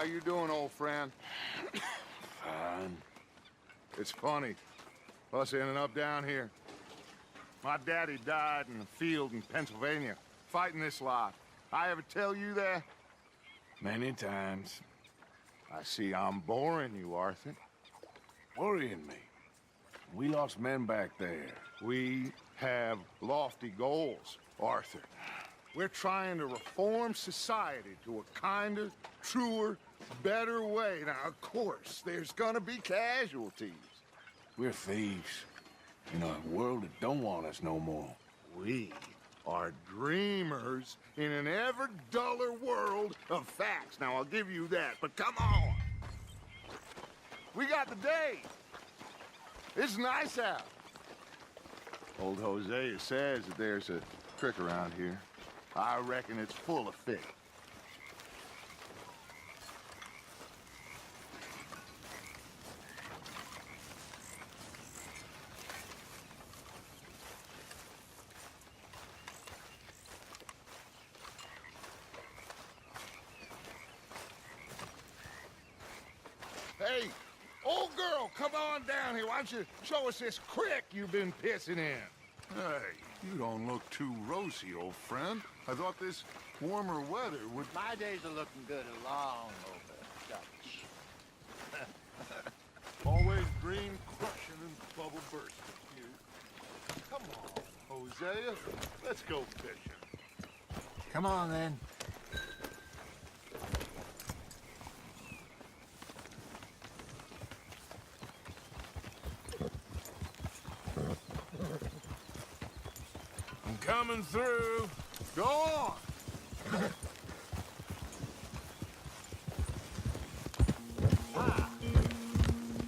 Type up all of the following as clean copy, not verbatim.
you doing, old friend? Fine. It's funny, us ending up down here. My daddy died in a field in Pennsylvania, fighting this lot. I ever tell you that? Many times. I see I'm boring you, Arthur. Worrying me. We lost men back there. We have lofty goals, Arthur. We're trying to reform society to a kinder, truer, better way. Now, of course, there's gonna be casualties. We're thieves. In a world that don't want us no more. We are dreamers in an ever duller world of facts. Now, I'll give you that, but come on. We got the day. It's nice out. Old Hosea says that there's a trick around here. I reckon it's full of fish. Hey, old girl, come on down here. Why don't you show us this crick you've been pissing in? Hey, you don't look too rosy, old friend. I thought this warmer weather would... My days are looking good along over Dutch. Always dream crushing and bubble bursting, you. Come on, Hosea. Let's go fishing. Come on, then. I'm coming through. Go on.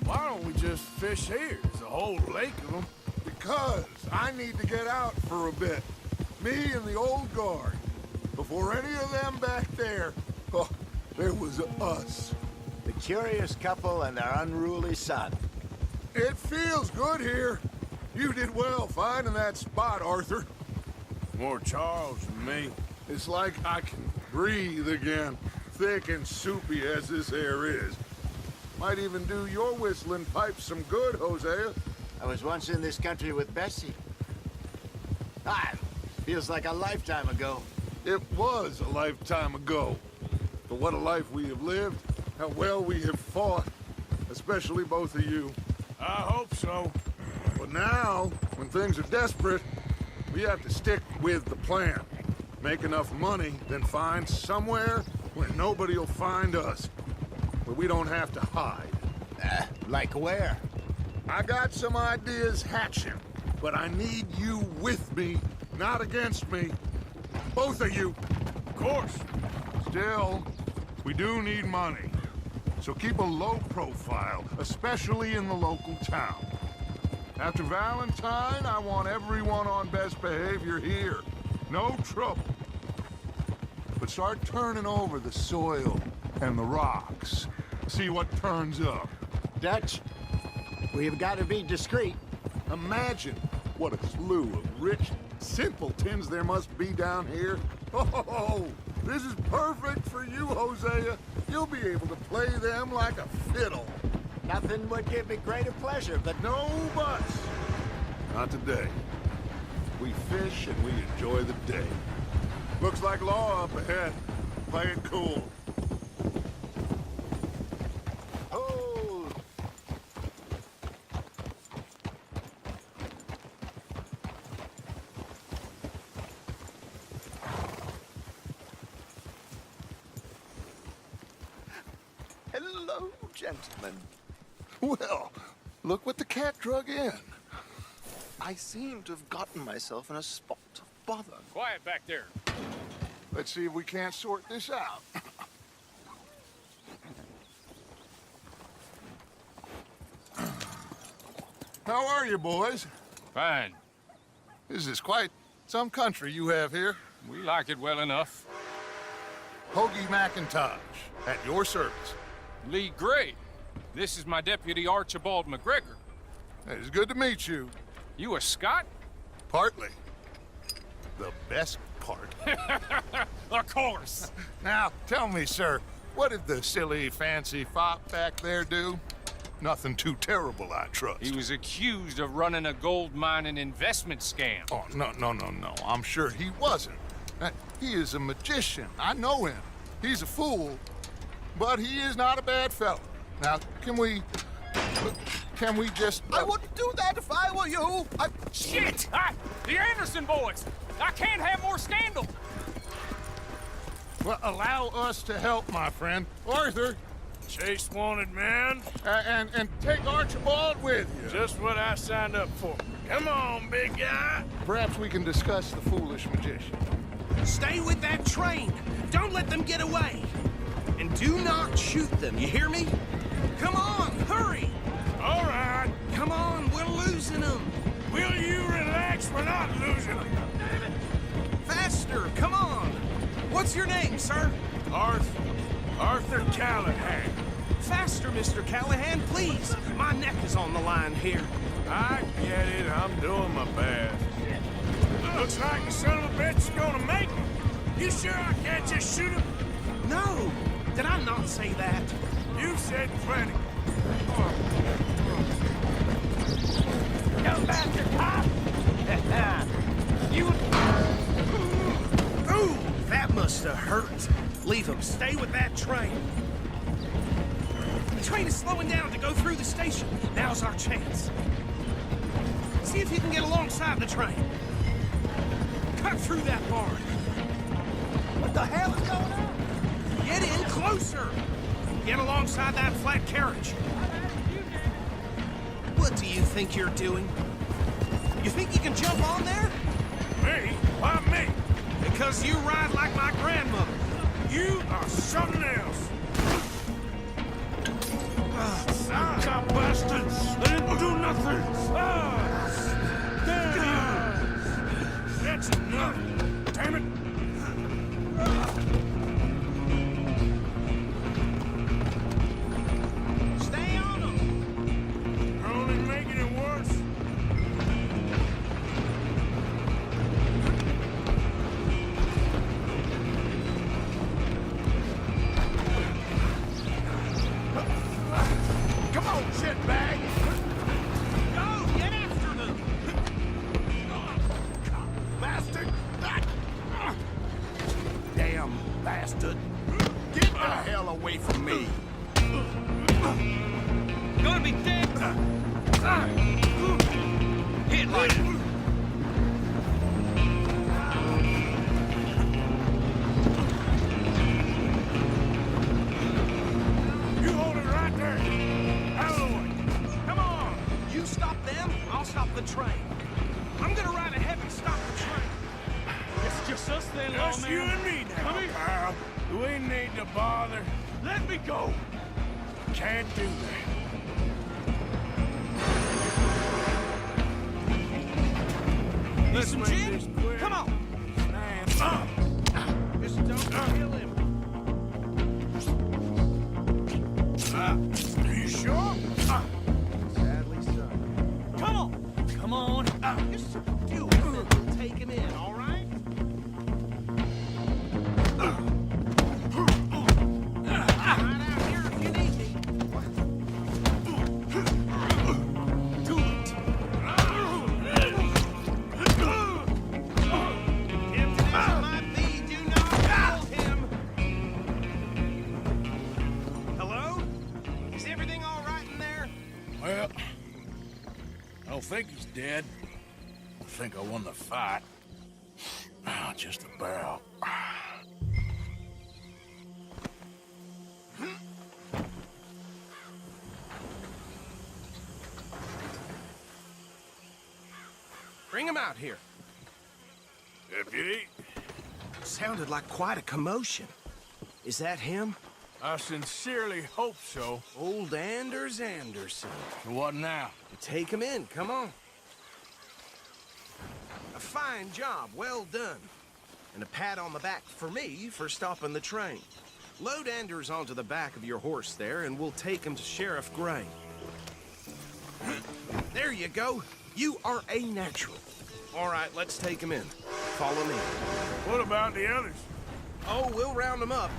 Why don't we just fish here? There's a whole lake of them. Because I need to get out for a bit. Me and the old guard. Before any of them back there, oh, there was us. The curious couple and their unruly son. It feels good here. You did well finding that spot, Arthur. More Charles than me. It's like I can breathe again, thick and soupy as this air is. Might even do your whistling pipes some good, Hosea. I was once in this country with Bessie. Feels like a lifetime ago. It was a lifetime ago. But what a life we have lived, how well we have fought, especially both of you. I hope so. But now, when things are desperate, we have to stick with the plan. Make enough money, then find somewhere where nobody will find us. Where we don't have to hide. Like where? I got some ideas hatching, but I need you with me, not against me. Both of you. Of course. Still, we do need money. So keep a low profile, especially in the local town. After Valentine, I want everyone on best behavior here. No trouble. But start turning over the soil and the rocks. See what turns up. Dutch, we've got to be discreet. Imagine what a slew of rich simpletons there must be down here. Oh, this is perfect for you, Hosea. You'll be able to play them like a fiddle. Nothing would give me greater pleasure, but No buts. Not today. We fish and we enjoy the day. Looks like law up ahead. Play it cool. hold. Hello, gentlemen. Well, look what the cat drug in. I seem to have gotten myself in a spot of bother. Quiet back there. Let's see if we can't sort this out. How are you, boys? Fine. This is quite some country you have here. We like it well enough. Hoagie McIntosh, at your service. Lee Gray. This is my deputy Archibald McGregor. It's good to meet you. You a Scot? Partly. The best part. Of course. Now, tell me, sir, What did the silly, fancy fop back there do? Nothing too terrible, I trust. He was accused of running a gold mining investment scam. Oh, no. I'm sure he wasn't. He is a magician. I know him. He's a fool, but he is not a bad fellow. Now, can we just... I wouldn't do that if I were you. Shit! The Anderson boys! I can't have more scandal! Well, allow us to help, my friend. Arthur, Chase wanted man. and take Archibald with you. Just what I signed up for. Come on, big guy. Perhaps we can discuss the foolish magician. Stay with that train. Don't let them get away. And do not shoot them, you hear me? Come on, hurry! All right. Come on, we're losing them. Will you relax? We're not losing them. Faster, come on. What's your name, sir? Arthur Callahan. Faster, Mr. Callahan, please. My neck is on the line here. I get it. I'm doing my best. Looks like the son of a bitch is gonna make it. You sure I can't just shoot him? No, did I not say that? You said plenty. You bastard cop! You... Ooh, that must have hurt. Leave him. Stay with that train. The train is slowing down to go through the station. Now's our chance. See if you can get alongside the train. Cut through that barn. What the hell is going on? Get in closer. Get alongside that flat carriage. What do you think you're doing? You think you can jump on there? Me? Why me? Because you ride like my grandmother. You are something else. Cop bastards! They didn't do nothing! That's enough! Damn it! Stay on them. You're only making it worse. Come on, shitbag! Go, get after them. Bastard! Damn bastard. Get the hell away from me! Gonna be dead! Hit like it! You hold it right there! Out of the way! Come on. You stop them, I'll stop the train. I'm gonna ride ahead and stop the train. It's just us then, Just you and me now, pal. We need to bother. Let me go! Can't do that. Need some make gin? this quick. Come on. Stand up. Just don't kill him. Are you sure? Sadly so. Come on. Come on. Just deal with it and take him in, all right? Right out here if you need me. Do it. Tempted as it might be, do not kill him. Hello? Is everything all right in there? Well, I don't think he's dead. I think I won the fight. Just about. Bring him out here. Deputy, Sounded like quite a commotion. Is that him? I sincerely hope so. Old Anders Anderson. What now? Take him in, come on. A fine job, well done. And a pat on the back for me for stopping the train. Load Anders onto the back of your horse there, and we'll take him to Sheriff Gray. There you go. You are a natural. All right, let's take him in. Follow me. What about the others? Oh, we'll round them up.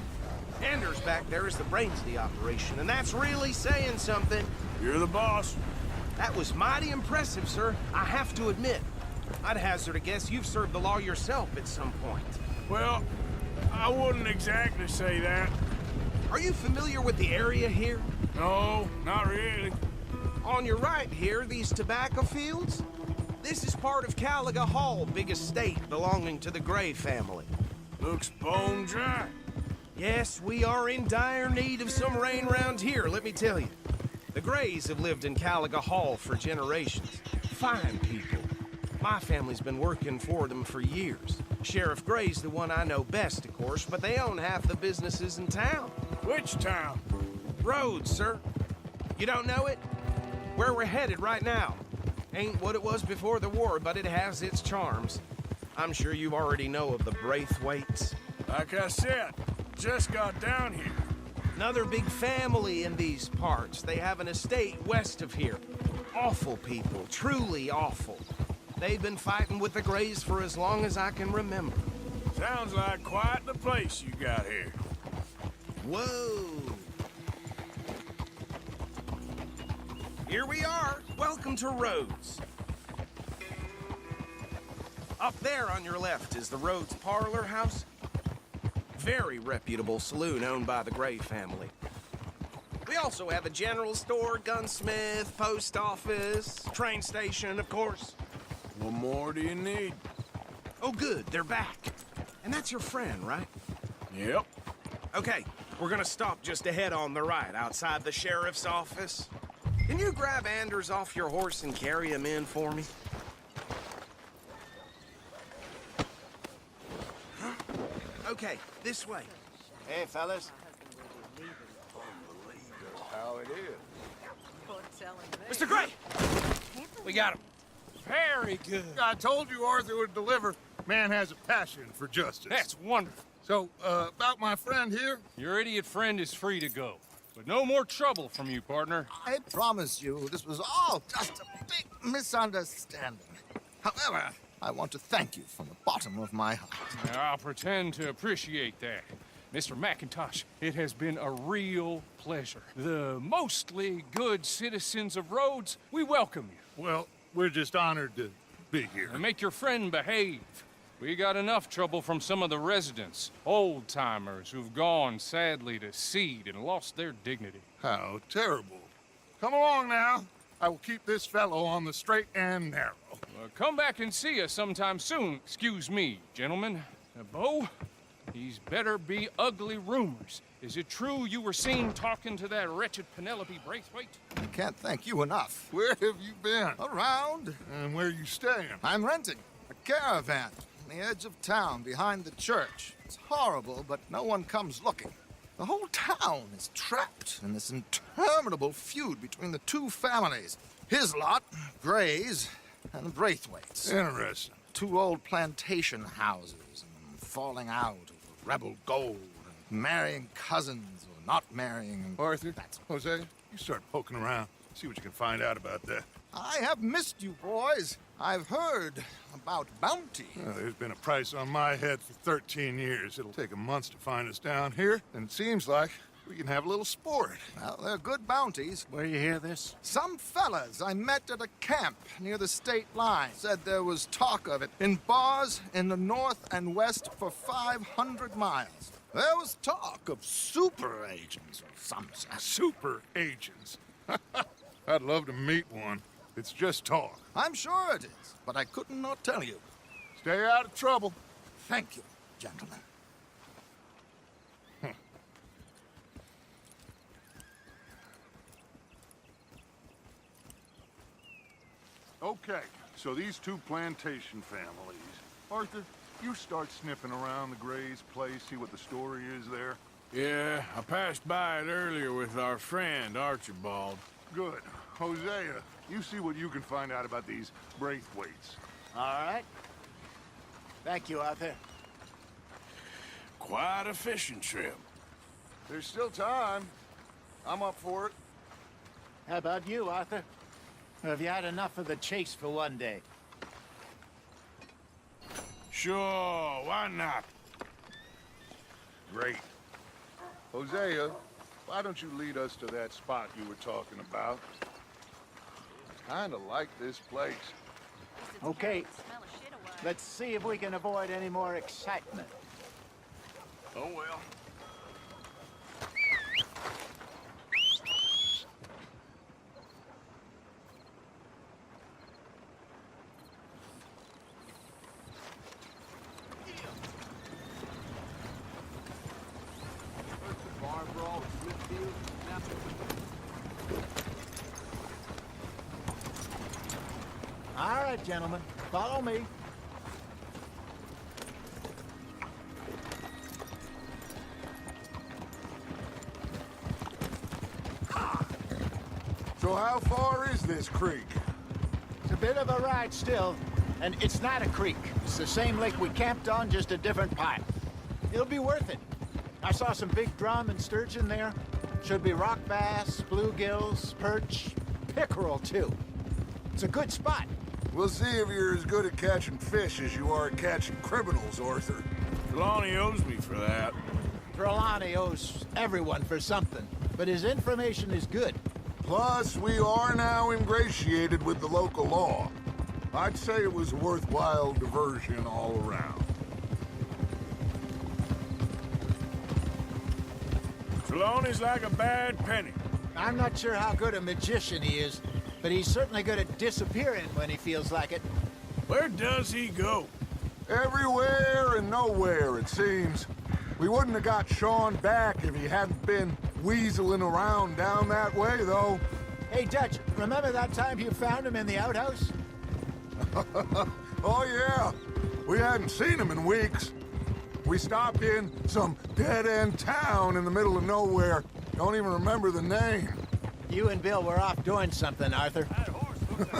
Anders back there is the brains of the operation, and that's really saying something. You're the boss. That was mighty impressive, sir. I have to admit. I'd hazard a guess you've served the law yourself at some point. Well, I wouldn't exactly say that. Are you familiar with the area here? No, not really. On your right here, these tobacco fields? This is part of Caliga Hall, big estate belonging to the Gray family. Looks bone dry. Yes, we are in dire need of some rain around here, let me tell you. The Grays have lived in Caliga Hall for generations. Fine people. My family's been working for them for years. Sheriff Gray's the one I know best, of course, but they own half the businesses in town. Which town? Rhodes, sir. You don't know it? Where we're headed right now. Ain't what it was before the war, but it has its charms. I'm sure you already know of the Braithwaites. Like I said, just got down here. Another big family in these parts. They have an estate west of here. Awful people, truly awful. They've been fighting with the Grays for as long as I can remember. Sounds like quite the place you got here. Whoa. Here we are. Welcome to Rhodes. Up there on your left is the Rhodes Parlor House. Very reputable saloon owned by the Gray family. We also have a general store, gunsmith, post office, train station, of course. What more do you need? Oh, good, they're back. And that's your friend, right? Yep. Okay, we're gonna stop just ahead on the right, outside the sheriff's office. Can you grab Anders off your horse and carry him in for me? Okay, this way. Hey, fellas. How it is. Mr. Gray! We got him. Very good. I told you Arthur would deliver. Man has a passion for justice. That's wonderful. So, about my friend here? Your idiot friend is free to go. But no more trouble from you, partner. I promise you, this was all just a big misunderstanding. However, I want to thank you from the bottom of my heart. I'll pretend to appreciate that. Mr. McIntosh, it has been a real pleasure. The mostly good citizens of Rhodes, we welcome you. Well, we're just honored to be here. And make your friend behave. We got enough trouble from some of the residents, old-timers who've gone, sadly, to seed and lost their dignity. How terrible. Come along now. I will keep this fellow on the straight and narrow. Come back and see us sometime soon. Excuse me, gentlemen. Bo, these better be ugly rumors. Is it true you were seen talking to that wretched Penelope Braithwaite? I can't thank you enough. Where have you been? Around, And where you staying? I'm renting a caravan on the edge of town behind the church. It's horrible, but no one comes looking. The whole town is trapped in this interminable feud between the two families. His lot, Gray's, and the Braithwaites. Interesting. Two old plantation houses, and falling out over rebel gold, and marrying cousins or not marrying. And Arthur, Jose, you start poking around. See what you can find out about that. I have missed you, boys. I've heard about bounty. Well, there's been a price on my head for 13 years. It'll take 'em months to find us down here, and it seems like we can have a little sport. Well, they're good bounties. Where you hear this? Some fellas I met at a camp near the state line said there was talk of it in bars in the north and west for 500 miles. There was talk of super agents of some sort. Super agents. I'd love to meet one. It's just talk. I'm sure it is, but I couldn't not tell you. Stay out of trouble. Thank you, gentlemen. Okay, so these two plantation families. Arthur, you start sniffing around the Gray's place, see what the story is there. Yeah, I passed by it earlier with our friend, Archibald. Good. Hosea, you see what you can find out about these Braithwaites. All right. Thank you, Arthur. Quite a fishing trip. There's still time. I'm up for it. How about you, Arthur? Or have you had enough of the chase for one day? Sure, why not? Great. Hosea, why don't you lead us to that spot you were talking about? Kinda like this place. Okay, let's see if we can avoid any more excitement. Oh, well. All right, gentlemen, follow me. So how far is this creek? It's a bit of a ride still, and it's not a creek. It's the same lake we camped on, just a different pipe. It'll be worth it. I saw some big drum and sturgeon there. Should be rock bass, bluegills, perch, pickerel too. It's a good spot. We'll see if you're as good at catching fish as you are at catching criminals, Arthur. Trelawney owes me for that. Trelawney owes everyone for something, but his information is good. Plus, we are now ingratiated with the local law. I'd say it was a worthwhile diversion all around. Trelawney's like a bad penny. I'm not sure how good a magician he is, but he's certainly good at disappearing when he feels like it. Where does he go? Everywhere and nowhere, it seems. We wouldn't have got Sean back if he hadn't been weaseling around down that way, though. Hey, Dutch, remember that time you found him in the outhouse? Oh, yeah. We hadn't seen him in weeks. We stopped in some dead-end town in the middle of nowhere. Don't even remember the name. You and Bill were off doing something, Arthur.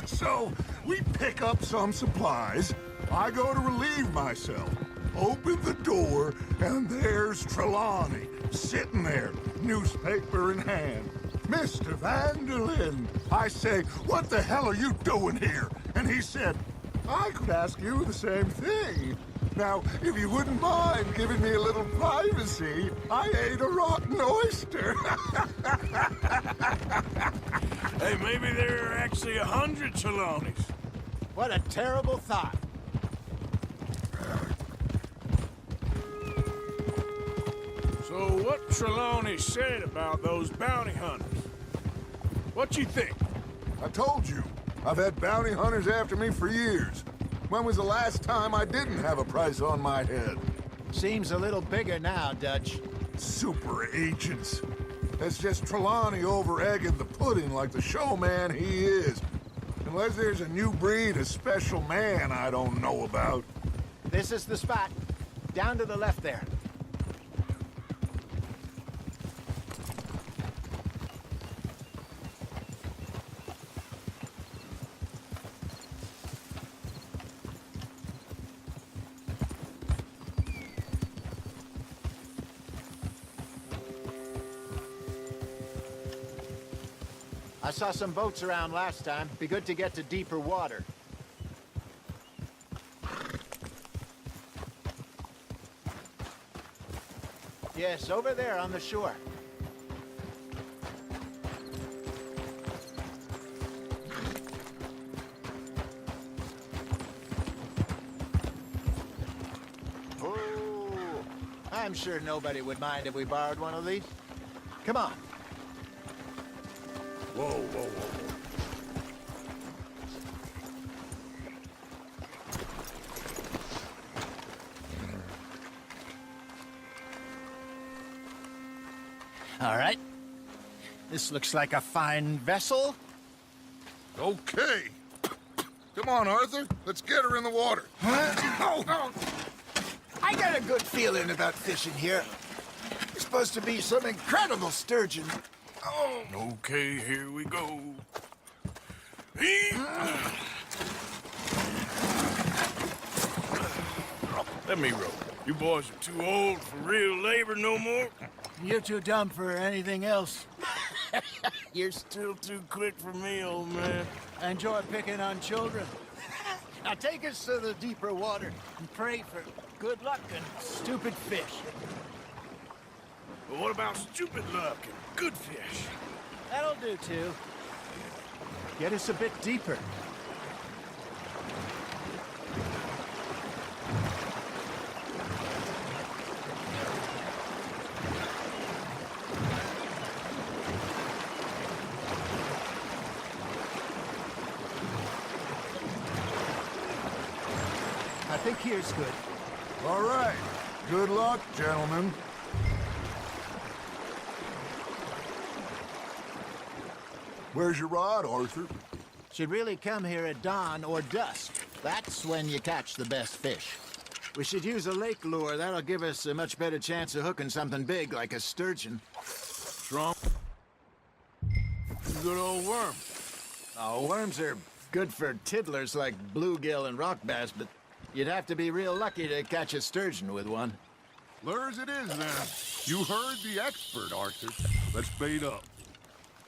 So, we pick up some supplies. I go to relieve myself. Open the door, and there's Trelawney, sitting there, newspaper in hand. Mr. Vanderlyn. I say, what the hell are you doing here? And he said, I could ask you the same thing. Now, if you wouldn't mind giving me a little privacy, I ate a rotten oyster. Hey, maybe there are actually 100 Trelawneys. What a terrible thought. So what Trelawney said about those bounty hunters? What you think? I told you, I've had bounty hunters after me for years. When was the last time I didn't have a price on my head? Seems a little bigger now, Dutch. Super agents. That's just Trelawney over-egging the pudding like the showman he is. Unless there's a new breed of special man I don't know about. This is the spot. Down to the left there. I saw some boats around last time. Be good to get to deeper water. Yes, over there on the shore. Oh, I'm sure nobody would mind if we borrowed one of these. Come on. Whoa, whoa, whoa. All right. This looks like a fine vessel. Okay. Come on, Arthur. Let's get her in the water. Oh. I got a good feeling about fishing here. It's supposed to be some incredible sturgeon. Oh. Okay, here we go. Let me row. You boys are too old for real labor no more. You're too dumb for anything else. You're still too quick for me, old man. I enjoy picking on children. Now take us to the deeper water and pray for good luck and stupid fish. But what about stupid luck and good fish? That'll do, too. Get us a bit deeper. I think here's good. All right. Good luck, gentlemen. Where's your rod, Arthur? Should really come here at dawn or dusk. That's when you catch the best fish. We should use a lake lure. That'll give us a much better chance of hooking something big like a sturgeon. Strong. Good old worm. Oh, worms are good for tiddlers like bluegill and rock bass, but you'd have to be real lucky to catch a sturgeon with one. Lures it is, then. You heard the expert, Arthur. Let's bait up.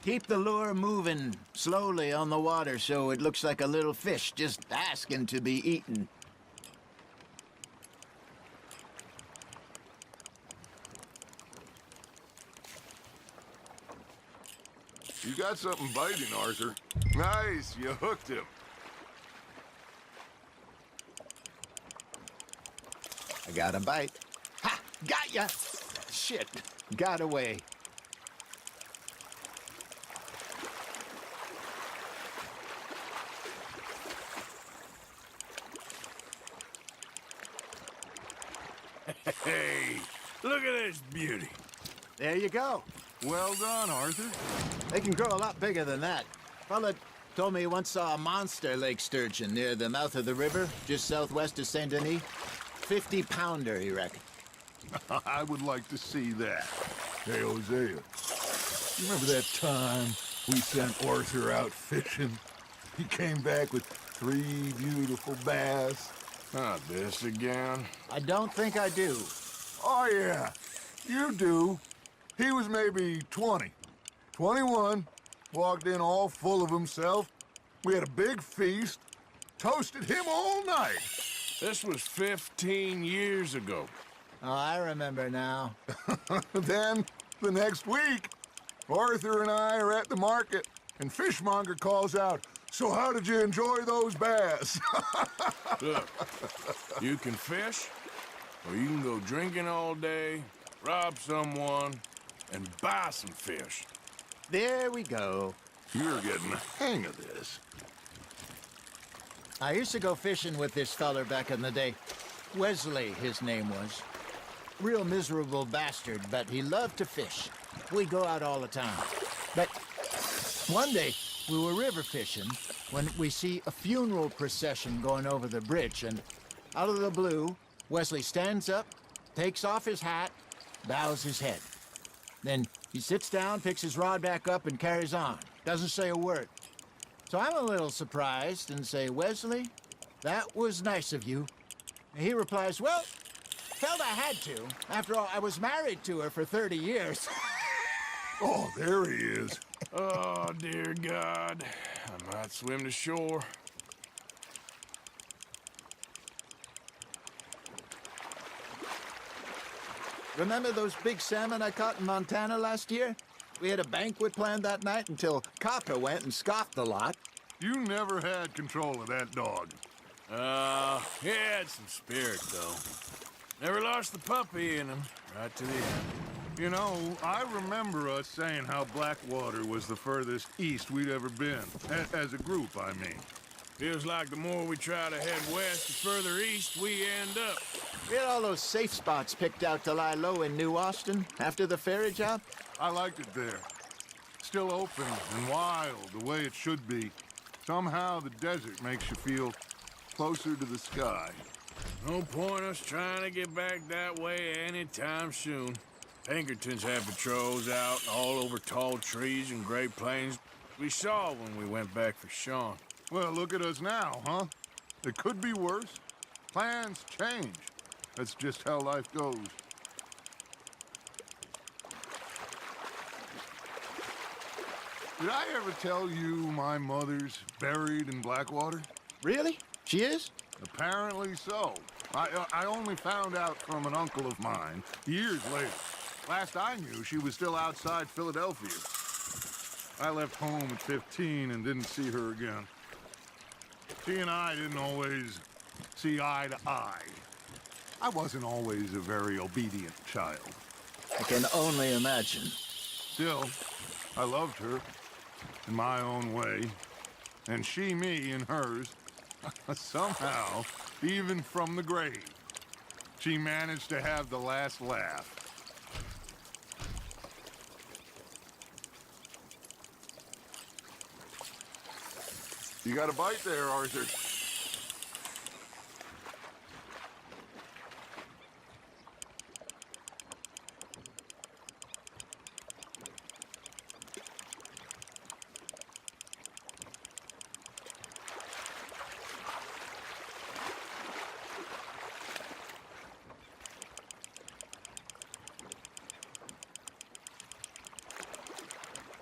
Keep the lure moving slowly on the water so it looks like a little fish just asking to be eaten. You got something biting, Arthur. Nice, you hooked him. I got a bite. Ha! Got ya! Shit, got away. Hey, look at this beauty. There you go. Well done, Arthur. They can grow a lot bigger than that. Fella told me he once saw a monster lake sturgeon near the mouth of the river, just southwest of Saint Denis. 50-pounder, he reckoned. I would like to see that. Hey, Hosea, you remember that time we sent Arthur out fishing? He came back with 3 beautiful bass. Not this again. I don't think I do. Oh, yeah, you do. He was maybe 20, 21, walked in all full of himself. We had a big feast, toasted him all night. This was 15 years ago. Oh, I remember now. Then, the next week, Arthur and I are at the market, and Fishmonger calls out, "So how did you enjoy those bass?" Look, you can fish, or you can go drinking all day, rob someone, and buy some fish. There we go. You're getting the hang of this. I used to go fishing with this feller back in the day. Wesley, his name was. Real miserable bastard, but he loved to fish. We go out all the time. But one day, we were river fishing when we see a funeral procession going over the bridge, and out of the blue, Wesley stands up, takes off his hat, bows his head. Then he sits down, picks his rod back up, and carries on. Doesn't say a word. So I'm a little surprised and say, "Wesley, that was nice of you." And he replies, "Well, felt I had to. After all, I was married to her for 30 years. Oh, there he is. Oh, dear God. I might swim to shore. Remember those big salmon I caught in Montana last year? We had a banquet planned that night until Copper went and scoffed a lot. You never had control of that dog. He had some spirit, though. Never lost the puppy in him, right to the end. You know, I remember us saying how Blackwater was the furthest east we'd ever been. As a group, I mean. Feels like the more we try to head west, the further east we end up. We had all those safe spots picked out to lie low in New Austin after the ferry job. I liked it there. Still open and wild, the way it should be. Somehow the desert makes you feel closer to the sky. No point us trying to get back that way anytime soon. Pinkertons had patrols out all over tall trees and Great Plains. We saw when we went back for Sean. Well, look at us now, huh? It could be worse. Plans change. That's just how life goes. Did I ever tell you my mother's buried in Blackwater? Really? She is? Apparently so. I only found out from an uncle of mine years later. Last I knew, she was still outside Philadelphia. I left home at 15 and didn't see her again. She and I didn't always see eye to eye. I wasn't always a very obedient child. I can only imagine. Still, I loved her in my own way, and she me in hers. Somehow, even from the grave, she managed to have the last laugh. You got a bite there, Arthur.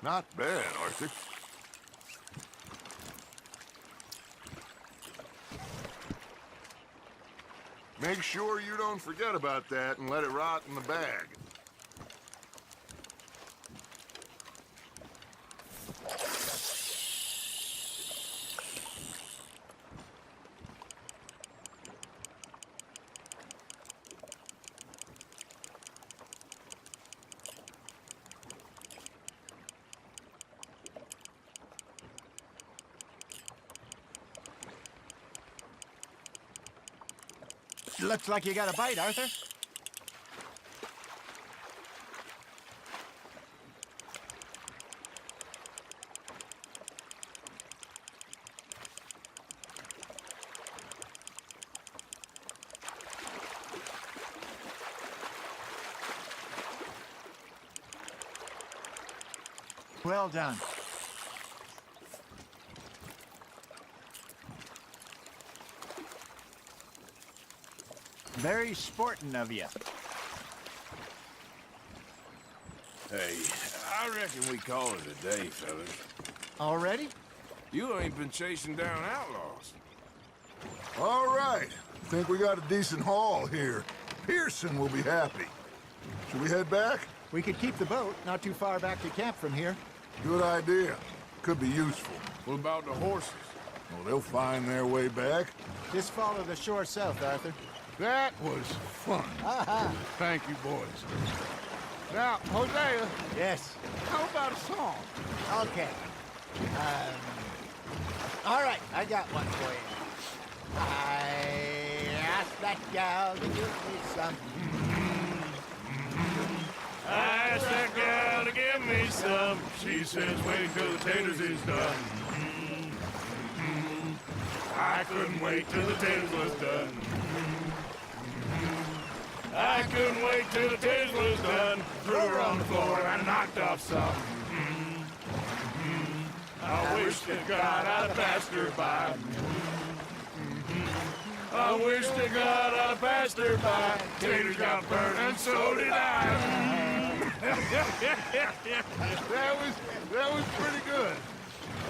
Not bad, Arthur. Make sure you don't forget about that and let it rot in the bag. Looks like you got a bite, Arthur. Well done. Very sporting of you. Hey, I reckon we call it a day, fellas. Already? You ain't been chasing down outlaws. All right. Think we got a decent haul here. Pearson will be happy. Should we head back? We could keep the boat not too far back to camp from here. Good idea. Could be useful. What about the horses? Well, they'll find their way back. Just follow the shore south, Arthur. That was fun. Thank you, boys. Now, Hosea, Yes. how about a song? Okay. All right, I got one for you. I asked that gal to give me some. I asked that gal to give me some. She says, wait till the taters is done. I couldn't wait till the taters was done. I couldn't wait till the taters was done. Threw her on the floor and I knocked off some. I wish to God I'd have passed her by. I wish to God I'd have passed her by. Taters got burnt and so did I. That was pretty good.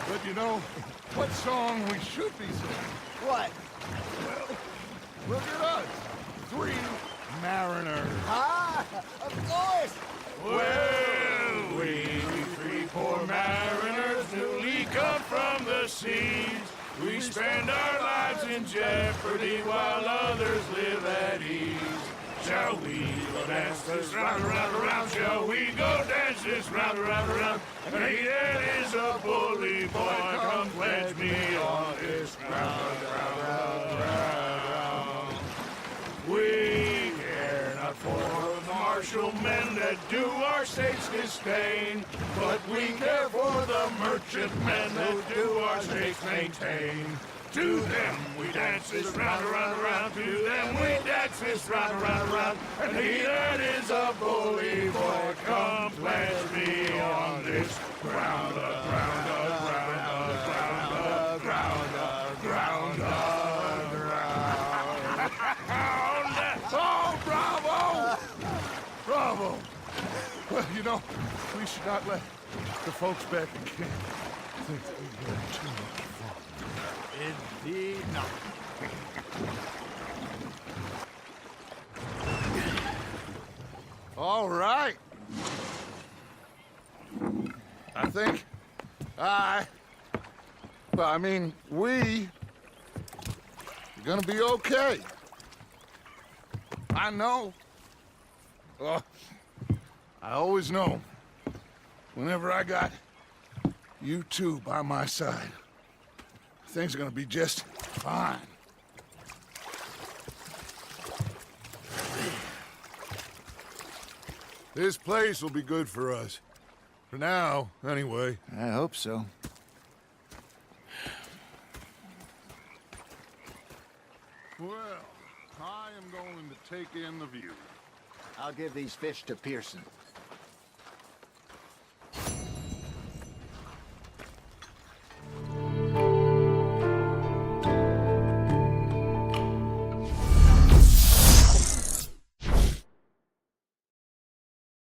But you know, what song we should be singing? What? Look at us. 3 mariners. Ah, of course. Well, we 3 poor mariners newly come from the seas. We spend our lives in jeopardy while others live at ease. Shall we go dance this round, around, around? Shall we go dance this round, around, around? Hey, there is a bully boy, come pledge me on this ground, ground, ground. We care not for the martial men that do our sakes disdain, but we care for the merchantmen that do our sakes maintain. To them we dance this round, around, around. To them we dance this round, around, around. And he that is a bully boy, come pledge me on this ground, ground, ground, ground, ground, ground, ground. Oh, bravo! Bravo! Well, you know, we should not let the folks back in camp think that we had too much fun. Indeed not. All right. I think we are gonna be okay. I know. I always know. Whenever I got you two by my side, things are gonna be just fine. This place will be good for us. For now, anyway. I hope so. Well, I am going to take in the view. I'll give these fish to Pearson.